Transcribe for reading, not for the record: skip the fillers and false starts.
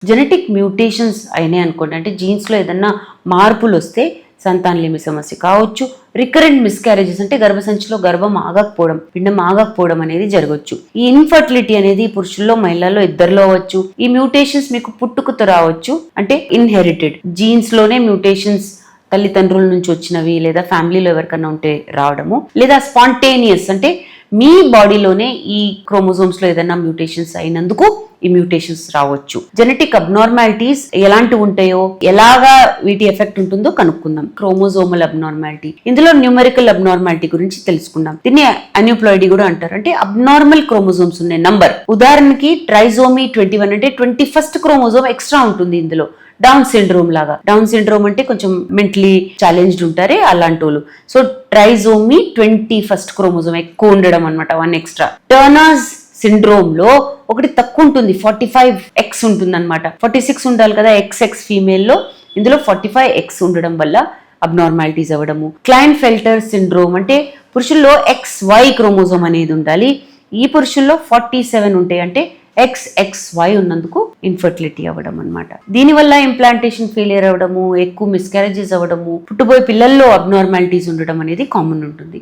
Genetic mutations అయినాయి అనుకోండి, అంటే జీన్స్లో ఏదన్నా మార్పులు వస్తే సంతానలేమి సమస్య కావచ్చు, రికరెంట్ మిస్క్యారేజెస్ అంటే గర్భసంచిలో గర్భం ఆగకపోవడం, పిండం ఆగకపోవడం అనేది జరగవచ్చు. ఈ ఇన్ఫర్టిలిటీ అనేది పురుషుల్లో మహిళల్లో ఇద్దరిలో అవ్వచ్చు. ఈ మ్యూటేషన్స్ మీకు పుట్టుకతో రావచ్చు, అంటే ఇన్హెరిటెడ్ జీన్స్ లోనే మ్యూటేషన్స్ తల్లిదండ్రుల నుంచి వచ్చినవి లేదా ఫ్యామిలీలో ఎవరికన్నా ఉంటే రావడము, లేదా స్పాంటేనియస్ అంటే మీ బాడీలోనే ఈ క్రోమోజోమ్స్ లో ఏదైనా మ్యూటేషన్స్ అయినందుకు ఈ మ్యూటేషన్స్ రావచ్చు. జెనెటిక్ అబ్నార్మాలిటీస్ ఎలాంటివి ఉంటాయో, ఎలాగా వీటి ఎఫెక్ట్ ఉంటుందో కనుక్కుందాం. క్రోమోజోమల్ అబ్నార్మాలిటీ, ఇందులో న్యూమెరికల్ అబ్నార్మాలిటీ గురించి తెలుసుకుందాం. దీన్ని అన్యూప్లాయిడీ కూడా అంటారు, అంటే అబ్నార్మల్ క్రోమోజోమ్స్ ఉన్నాయి నంబర్. ఉదాహరణకి ట్రైజోమీ 21 అంటే 21st క్రోమోజోమ్ ఎక్స్ట్రా ఉంటుంది ఇందులో. డౌన్ సిండ్రోమ్ లాగా, డౌన్ సిండ్రోమ్ అంటే కొంచెం మెంటలీ ఛాలెంజ్డ్ ఉంటారే అలాంటి వాళ్ళు. సో ట్రైజోమీ 21st క్రోమోజోమ్ ఎక్కువ ఉండడం అనమాట, 1 ఎక్స్ట్రా. టర్నర్స్ సిండ్రోమ్ లో ఒకటి తక్కువ ఉంటుంది, 45X ఉంటుంది అనమాట. 46 ఉండాలి కదా XX ఫీమేల్ లో, ఇందులో 45X ఉండడం వల్ల అబ్నార్మాలిటీస్ అవ్వడము. క్లైన్ ఫెల్టర్ సిండ్రోమ్ అంటే పురుషుల్లో XY క్రోమోజోమ్ అనేది ఉండాలి, ఈ పురుషుల్లో 47 ఉంటాయి, అంటే XXY ఉన్నందుకు ఇన్ఫర్టిలిటీ అవ్వడం అనమాట. దీనివల్ల ఇంప్లాంటేషన్ ఫెయిలియర్ అవ్వడము, ఎక్కువ మిస్క్యారేజెస్ అవ్వడము, పుట్టుబోయే పిల్లల్లో అబ్నార్మాలిటీస్ ఉండడం అనేది కామన్ ఉంటుంది.